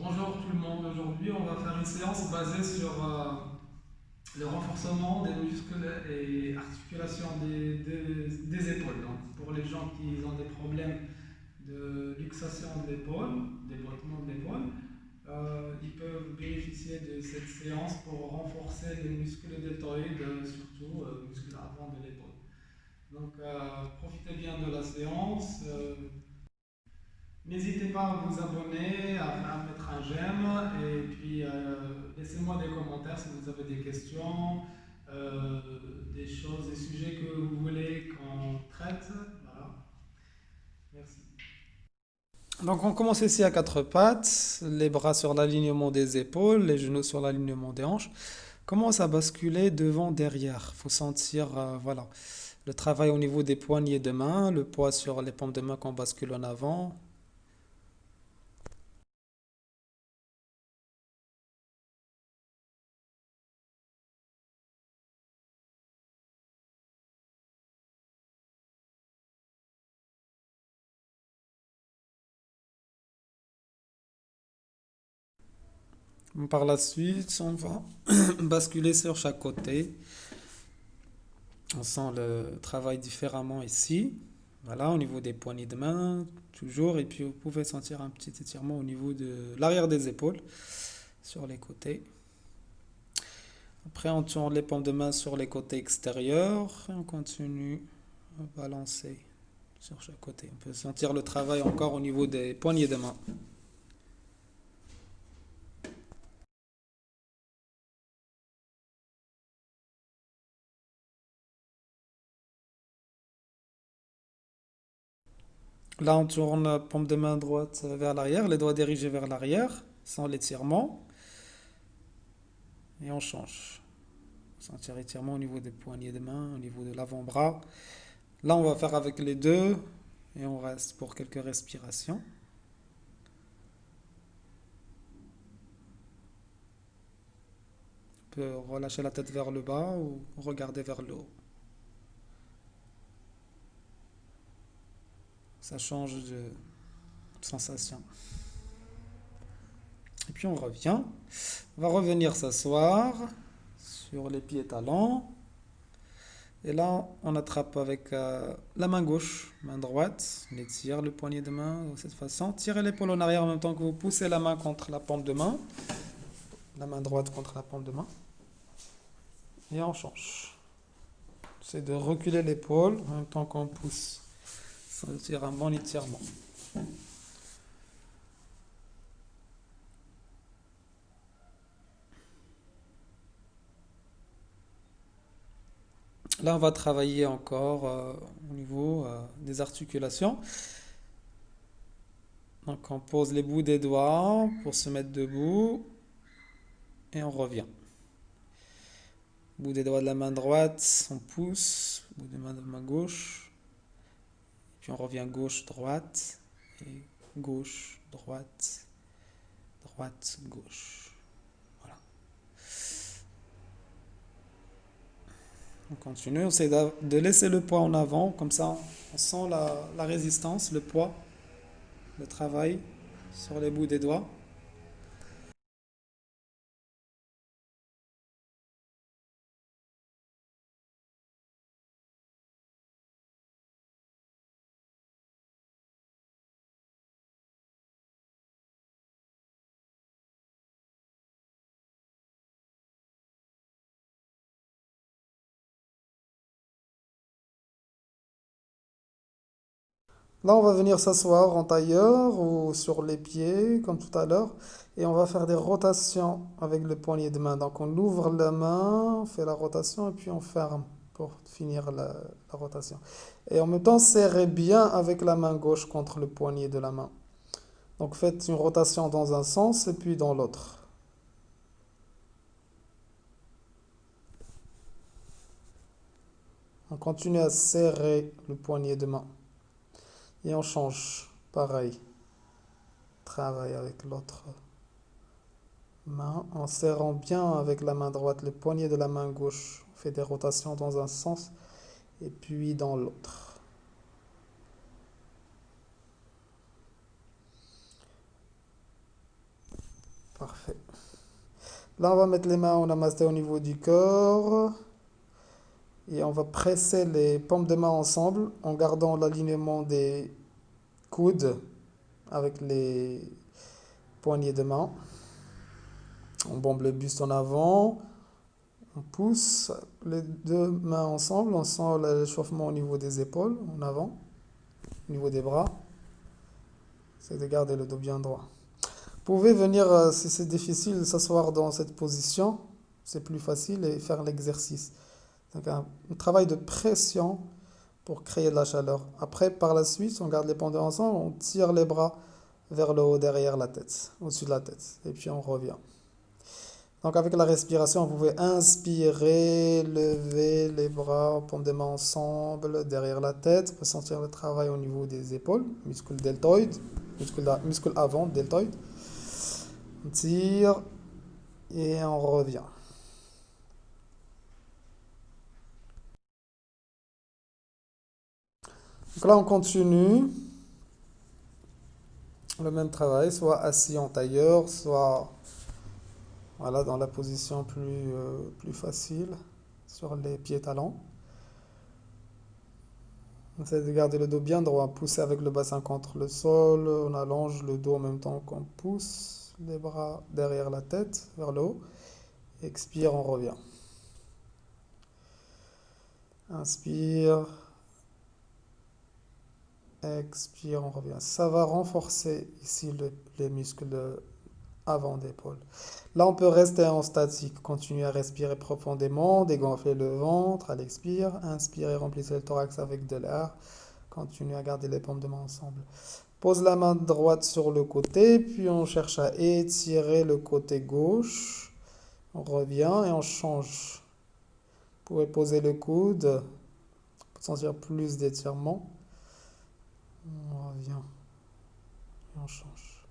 Bonjour tout le monde, aujourd'hui on va faire une séance basée sur le renforcement des muscles et articulations des épaules. Donc, pour les gens qui ont des problèmes de luxation de l'épaule, développement de l'épaule, ils peuvent bénéficier de cette séance pour renforcer les muscles deltoïdes, surtout muscles avant de l'épaule. Donc profitez bien de la séance. N'hésitez pas à vous abonner, à mettre un j'aime et puis laissez-moi des commentaires si vous avez des questions, euh, des choses, des sujets que vous voulez qu'on traite. Voilà, merci. Donc on commence ici à quatre pattes, les bras sur l'alignement des épaules, les genoux sur l'alignement des hanches. Commence à basculer devant, derrière. Il faut sentir voilà, le travail au niveau des poignets de main, le poids sur les paumes de main qu'on bascule en avant. Par la suite, on va basculer sur chaque côté. On sent le travail différemment ici. Voilà, au niveau des poignées de main, toujours. Et puis vous pouvez sentir un petit étirement au niveau de l'arrière des épaules, sur les côtés. Après, on tourne les paumes de main sur les côtés extérieurs. Et on continue à balancer sur chaque côté. On peut sentir le travail encore au niveau des poignées de main. Là, on tourne la paume de main droite vers l'arrière, les doigts dirigés vers l'arrière, sans l'étirement. Et on change. Sentir étirement au niveau des poignets de main, au niveau de l'avant-bras. Là, on va faire avec les deux et on reste pour quelques respirations. On peut relâcher la tête vers le bas ou regarder vers le haut. Ça change de sensation. Et puis on revient. On va revenir s'asseoir sur les pieds talons. Et là, on attrape avec la main gauche, main droite. On étire le poignet de main de cette façon. Tirez l'épaule en arrière en même temps que vous poussez la main contre la paume de main. La main droite contre la paume de main. Et on change. C'est de reculer l'épaule en même temps qu'on pousse. Sentir un bon étirement. Là, on va travailler encore au niveau des articulations. Donc, on pose les bouts des doigts pour se mettre debout et on revient. Bout des doigts de la main droite, on pousse. Bout des mains de la main gauche. Puis on revient gauche, droite. Et gauche, droite, droite, gauche. Voilà. On continue, on essaie de laisser le poids en avant, comme ça on sent la résistance, le poids, le travail sur les bouts des doigts. Là, on va venir s'asseoir en tailleur ou sur les pieds, comme tout à l'heure, et on va faire des rotations avec le poignet de main. Donc, on ouvre la main, on fait la rotation, et puis on ferme pour finir la rotation. Et en même temps, serrez bien avec la main gauche contre le poignet de la main. Donc, faites une rotation dans un sens et puis dans l'autre. On continue à serrer le poignet de main. Et on change. Pareil. Travail avec l'autre main en serrant bien avec la main droite le poignet de la main gauche. On fait des rotations dans un sens et puis dans l'autre. Parfait. Là, on va mettre les mains en namasté au niveau du corps. Et on va presser les paumes de main ensemble en gardant l'alignement des coudes avec les poignées de main. On bombe le buste en avant. On pousse les deux mains ensemble. On sent l'échauffement au niveau des épaules, en avant, au niveau des bras. C'est de garder le dos bien droit. Vous pouvez venir, si c'est difficile, s'asseoir dans cette position. C'est plus facile et faire l'exercice. Donc un travail de pression pour créer de la chaleur. Après, par la suite, on garde les pendants ensemble, on tire les bras vers le haut derrière la tête, au-dessus de la tête. Et puis on revient. Donc avec la respiration, vous pouvez inspirer, lever les bras, paumes des mains ensemble, derrière la tête. Vous pouvez sentir le travail au niveau des épaules, muscle deltoïde, muscle avant deltoïde. On tire et on revient. Donc là, on continue le même travail, soit assis en tailleur, soit voilà, dans la position plus facile, sur les pieds talons. On essaie de garder le dos bien droit, pousser avec le bassin contre le sol, on allonge le dos en même temps qu'on pousse, les bras derrière la tête, vers le haut. Expire, on revient. Inspire, expire, on revient. Ça va renforcer ici les muscles avant d'épaule. Là, on peut rester en statique, continuer à respirer profondément, dégonfler le ventre à l'expire, inspire et remplissez le thorax avec de l'air. Continuez à garder les paumes de main ensemble. Pose la main droite sur le côté, puis on cherche à étirer le côté gauche. On revient et on change. Vous pouvez poser le coude pour sentir plus d'étirement. On revient et on change.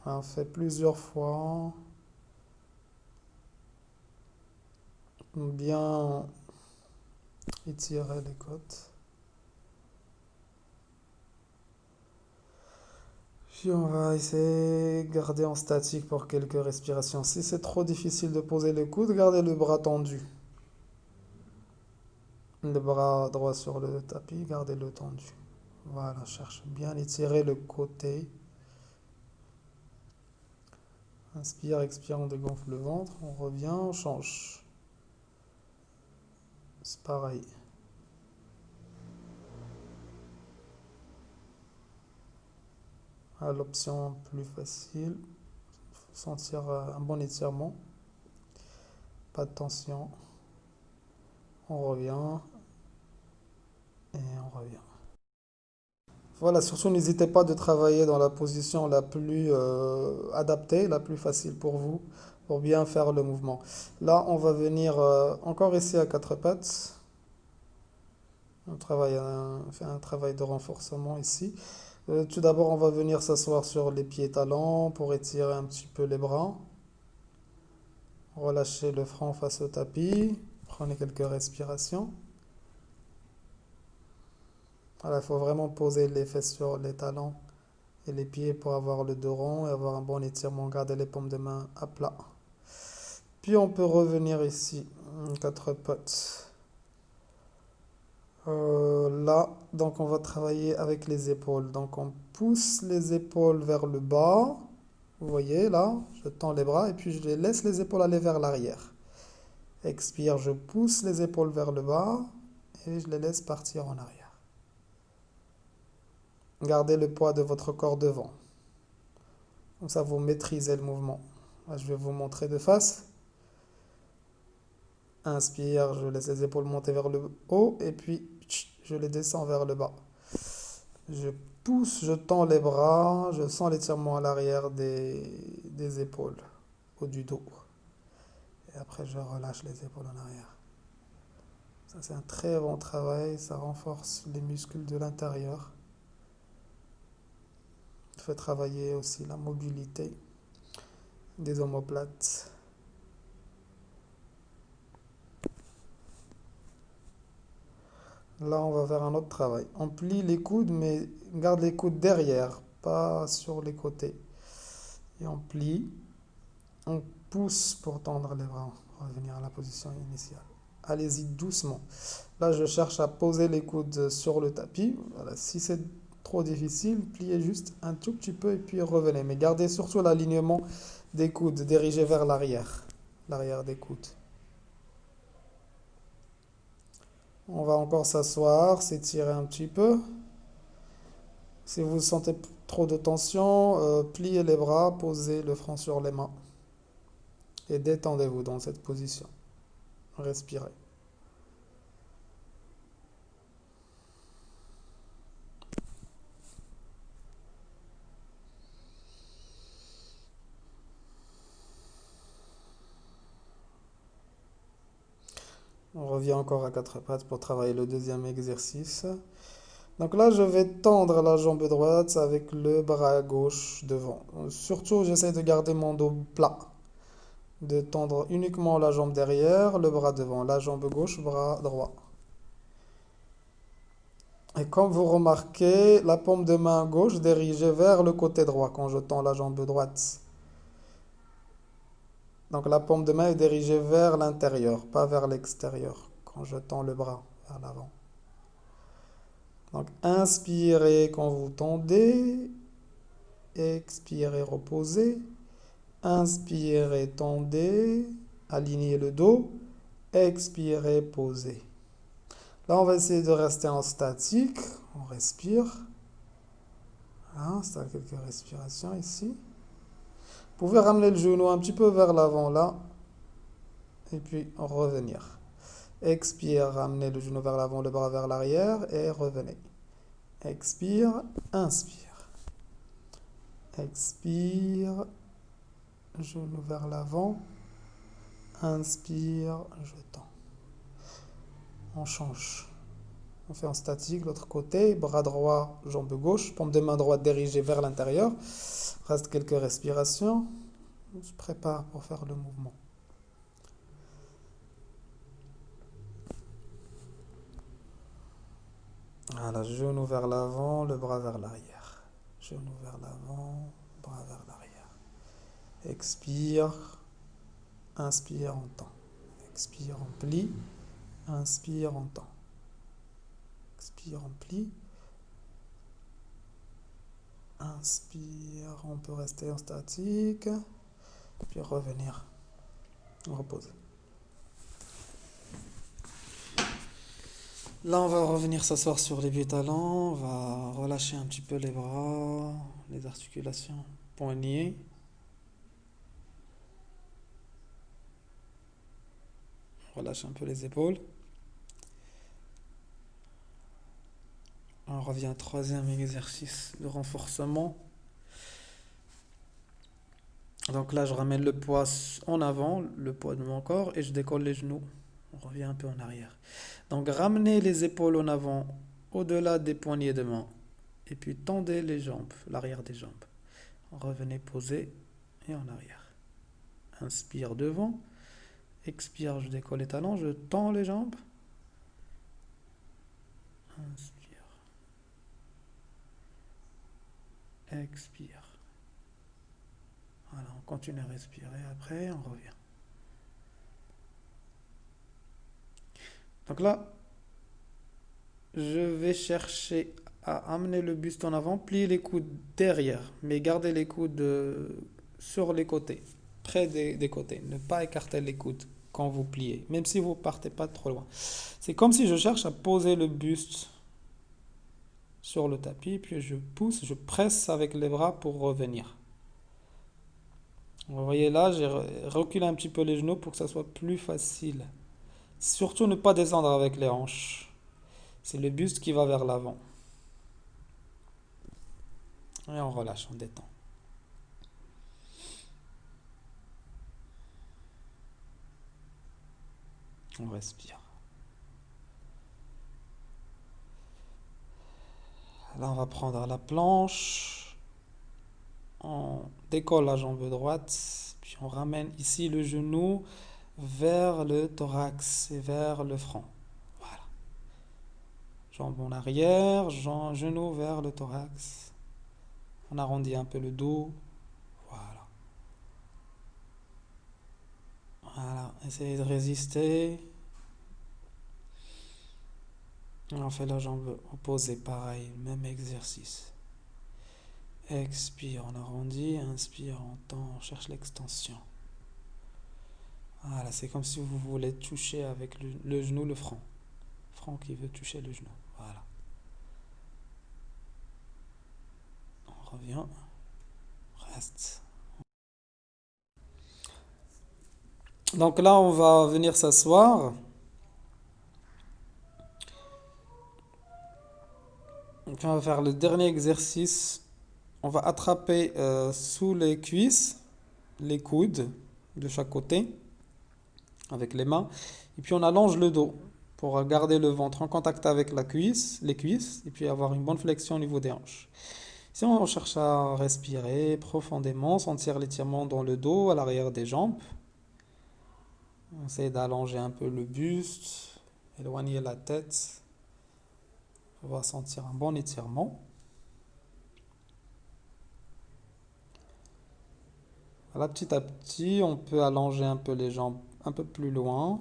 On fait plusieurs fois. Bien étirer les côtes. Puis on va essayer de garder en statique pour quelques respirations. Si c'est trop difficile de poser le coude, gardez le bras tendu. Le bras droit sur le tapis, gardez-le tendu. Voilà, cherche bien étirer le côté. Inspire, expire, on dégonfle le ventre. On revient, on change. C'est pareil. À l'option plus facile, sentir un bon étirement. Pas de tension. On revient et on revient. Voilà, surtout n'hésitez pas de travailler dans la position la plus adaptée, la plus facile pour vous, pour bien faire le mouvement. Là, on va venir encore ici à quatre pattes. On fait un travail de renforcement ici. Tout d'abord, on va venir s'asseoir sur les pieds talons pour étirer un petit peu les bras. Relâchez le front face au tapis. Prenez quelques respirations. Voilà, il faut vraiment poser les fesses sur les talons et les pieds pour avoir le dos rond et avoir un bon étirement. Gardez les paumes de main à plat. Puis on peut revenir ici, quatre pattes. Là, donc on va travailler avec les épaules. Donc on pousse les épaules vers le bas. Vous voyez là, je tends les bras et puis je laisse les épaules aller vers l'arrière. Expire, je pousse les épaules vers le bas et je les laisse partir en arrière. Gardez le poids de votre corps devant. Comme ça, vous maîtrisez le mouvement. Là, je vais vous montrer de face. Inspire, je laisse les épaules monter vers le haut et puis je les descends vers le bas. Je pousse, je tends les bras, je sens l'étirement à l'arrière des épaules, au du dos. Et après, je relâche les épaules en arrière. Ça, c'est un très bon travail, ça renforce les muscles de l'intérieur. Ça fait travailler aussi la mobilité des omoplates. Là, on va faire un autre travail. On plie les coudes, mais garde les coudes derrière, pas sur les côtés. Et on plie. On pousse pour tendre les bras, revenir à la position initiale. Allez-y doucement. Là, je cherche à poser les coudes sur le tapis. Voilà. Si c'est trop difficile, pliez juste un tout petit peu et puis revenez. Mais gardez surtout l'alignement des coudes, dirigez vers l'arrière, l'arrière des coudes. On va encore s'asseoir, s'étirer un petit peu. Si vous sentez trop de tension, pliez les bras, posez le front sur les mains et détendez-vous dans cette position. Respirez. On revient encore à quatre pattes pour travailler le deuxième exercice. Donc là, je vais tendre la jambe droite avec le bras gauche devant. Surtout, j'essaie de garder mon dos plat. De tendre uniquement la jambe derrière, le bras devant. La jambe gauche, bras droit. Et comme vous remarquez, la paume de main gauche dirigée vers le côté droit quand je tends la jambe droite. Donc la paume de main est dirigée vers l'intérieur, pas vers l'extérieur, quand je tends le bras vers l'avant. Donc inspirez quand vous tendez, expirez, reposez, inspirez, tendez, alignez le dos, expirez, posez. Là, on va essayer de rester en statique, on respire. Hein, ça a quelques respirations ici. Vous pouvez ramener le genou un petit peu vers l'avant là, et puis revenir. Expire, ramenez le genou vers l'avant, le bras vers l'arrière et revenez. Expire, inspire. Expire, genou vers l'avant. Inspire, je tends. On change. On fait en statique, l'autre côté, bras droit, jambe gauche, paume de main droite dirigée vers l'intérieur. Reste quelques respirations. On se prépare pour faire le mouvement. Voilà, genou vers l'avant, le bras vers l'arrière. Genou vers l'avant, bras vers l'arrière. Expire, inspire, on tend. Expire, on plie, inspire, on tend. Expire, on plie. Inspire, on peut rester en statique. Puis revenir. Reposer. Là, on va revenir s'asseoir sur les pieds talons. On va relâcher un petit peu les bras, les articulations, poignets. Relâche un peu les épaules. On revient au troisième exercice de renforcement. Donc là, je ramène le poids en avant, le poids de mon corps, et je décolle les genoux. On revient un peu en arrière. Donc ramenez les épaules en avant, au-delà des poignets de main. Et puis tendez les jambes, l'arrière des jambes. Revenez poser et en arrière. Inspire devant. Expire, je décolle les talons, je tends les jambes. Inspire. Expire. Voilà, on continue à respirer. Après, on revient. Donc là, je vais chercher à amener le buste en avant, plier les coudes derrière, mais garder les coudes sur les côtés, près des côtés. Ne pas écarter les coudes quand vous pliez, même si vous partez pas trop loin. C'est comme si je cherche à poser le buste sur le tapis, puis je pousse, je presse avec les bras pour revenir. Vous voyez là, j'ai reculé un petit peu les genoux pour que ça soit plus facile. Surtout ne pas descendre avec les hanches. C'est le buste qui va vers l'avant. Et on relâche, on détend. On respire. Là, on va prendre la planche. On décolle la jambe droite. Puis on ramène ici le genou vers le thorax et vers le front. Voilà. Jambe en arrière, genou vers le thorax. On arrondit un peu le dos. Voilà. Essayez de résister. On fait la jambe opposée, pareil, même exercice. Expire, on arrondit, inspire, on tend, on cherche l'extension. Voilà, c'est comme si vous voulez toucher avec le genou le front. Front qui veut toucher le genou. Voilà. On revient. Reste. Donc là, on va venir s'asseoir. Donc on va faire le dernier exercice. On va attraper sous les cuisses, les coudes de chaque côté avec les mains. Et puis on allonge le dos pour garder le ventre en contact avec la cuisse, les cuisses, et puis avoir une bonne flexion au niveau des hanches. Si on cherche à respirer profondément, sentir l'étirement dans le dos, à l'arrière des jambes, on essaie d'allonger un peu le buste, éloigner la tête. On va sentir un bon étirement. Voilà, petit à petit, on peut allonger un peu les jambes un peu plus loin.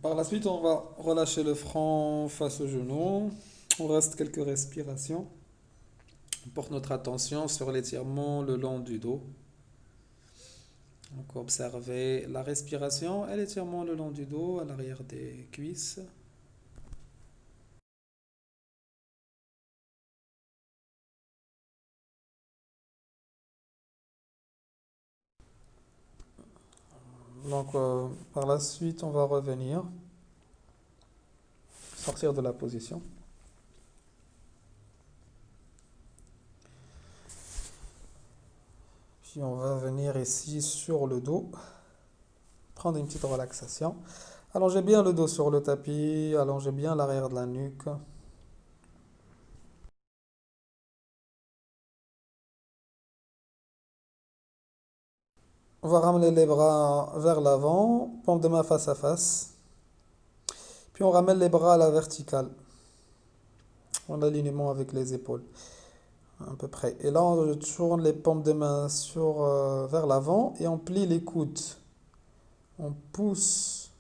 Par la suite, on va relâcher le front face au genou. On reste quelques respirations. On porte notre attention sur l'étirement le long du dos. Donc observez la respiration et l'étirement le long du dos, à l'arrière des cuisses. Donc par la suite, on va revenir, sortir de la position. Puis on va venir ici sur le dos, prendre une petite relaxation. Allongez bien le dos sur le tapis, allongez bien l'arrière de la nuque. On va ramener les bras vers l'avant, paume de main face à face. Puis on ramène les bras à la verticale, en alignement avec les épaules, à peu près. Et là, on tourne les paumes de main vers l'avant et on plie les coudes. On pousse.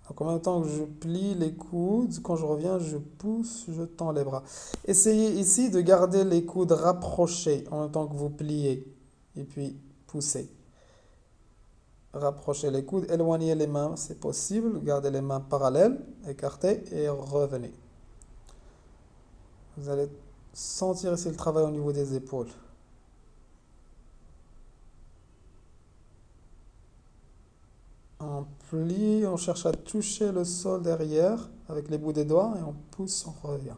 Donc en même temps que je plie les coudes, quand je reviens, je pousse, je tends les bras. Essayez ici de garder les coudes rapprochés en même temps que vous pliez. Et puis poussez. Rapprochez les coudes, éloignez les mains, c'est possible. Gardez les mains parallèles, écartées et revenez. Vous allez sentir ici le travail au niveau des épaules. On plie, on cherche à toucher le sol derrière avec les bouts des doigts et on pousse, on revient.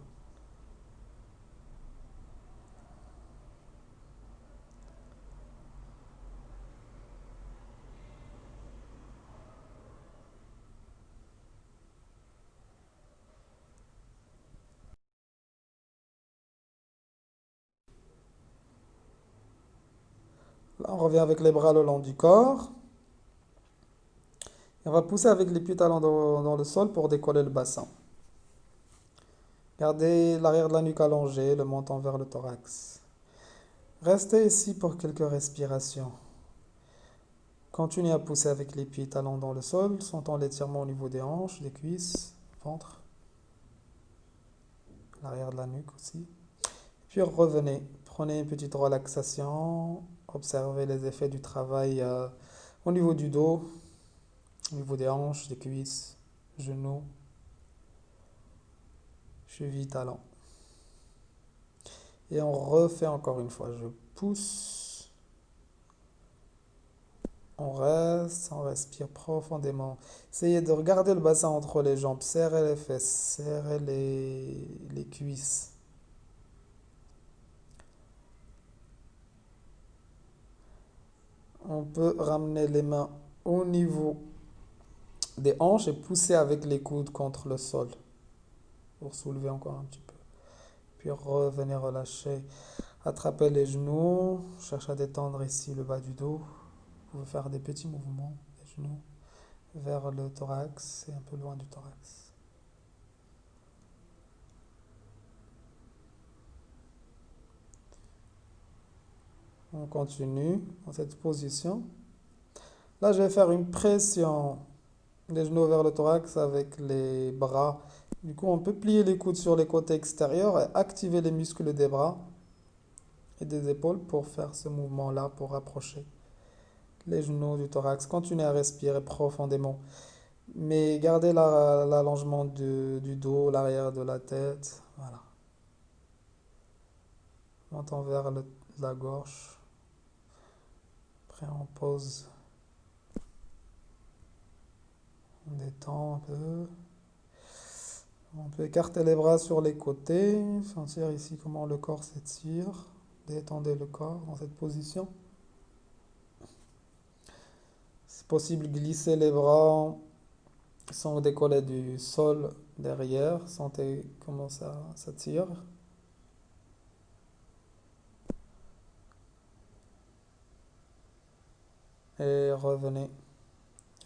Là, on revient avec les bras le long du corps. Et on va pousser avec les pieds talons dans le sol pour décoller le bassin. Gardez l'arrière de la nuque allongé, le menton vers le thorax. Restez ici pour quelques respirations. Continuez à pousser avec les pieds talons dans le sol, sentant l'étirement au niveau des hanches, des cuisses, ventre, l'arrière de la nuque aussi. Puis revenez, prenez une petite relaxation, observez les effets du travail au niveau du dos, au niveau des hanches, des cuisses, genoux, chevilles, talons. Et on refait encore une fois. Je pousse, on reste, on respire profondément. Essayez de regarder le bassin entre les jambes, serrez les fesses, serrez les cuisses. On peut ramener les mains au niveau des hanches et pousser avec les coudes contre le sol pour soulever encore un petit peu. Puis revenir relâcher. Attrapez les genoux. Cherche à détendre ici le bas du dos. Vous pouvez faire des petits mouvements des genoux vers le thorax et un peu loin du thorax. On continue dans cette position. Là, je vais faire une pression des genoux vers le thorax avec les bras. Du coup, on peut plier les coudes sur les côtés extérieurs et activer les muscles des bras et des épaules pour faire ce mouvement-là, pour rapprocher les genoux du thorax. Continuez à respirer profondément. Mais gardez l'allongement du dos, l'arrière de la tête. Voilà. Montant vers la gorge. Après, on pose. On détend un peu. On peut écarter les bras sur les côtés. Sentir ici comment le corps s'étire. Détendez le corps dans cette position. C'est possible de glisser les bras sans décoller du sol derrière. Sentez comment ça s'attire. Et revenez.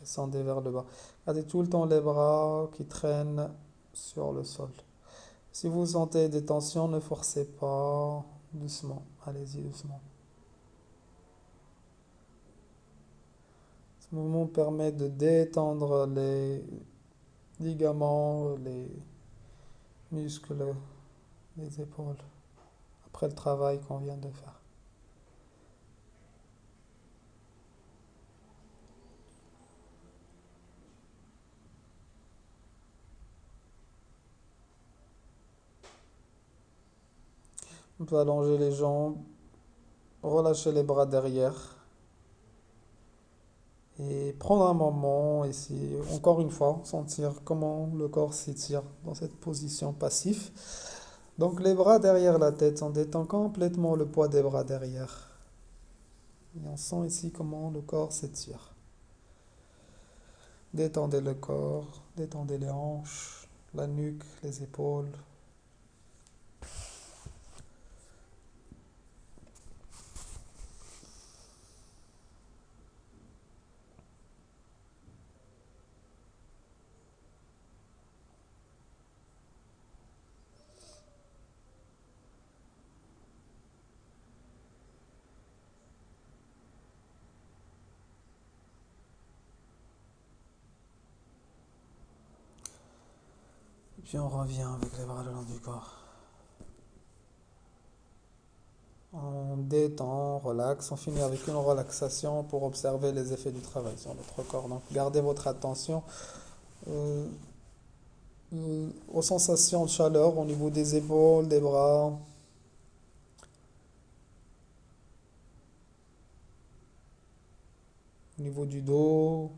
Descendez vers le bas. Gardez tout le temps les bras qui traînent sur le sol. Si vous sentez des tensions, ne forcez pas. Doucement. Allez-y doucement. Ce mouvement permet de détendre les ligaments, les muscles, les épaules, après le travail qu'on vient de faire. On peut allonger les jambes, relâcher les bras derrière et prendre un moment ici, encore une fois, sentir comment le corps s'étire dans cette position passive. Donc les bras derrière la tête, on détend complètement le poids des bras derrière. Et on sent ici comment le corps s'étire. Détendez le corps, détendez les hanches, la nuque, les épaules. Et puis on revient avec les bras le long du corps. On détend, on relaxe, on finit avec une relaxation pour observer les effets du travail sur notre corps. Donc gardez votre attention euh, aux sensations de chaleur au niveau des épaules, des bras. Au niveau du dos,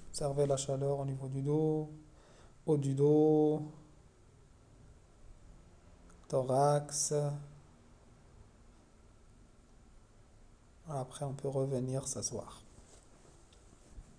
observez la chaleur au niveau du dos, haut du dos, thorax. Après, on peut revenir s'asseoir.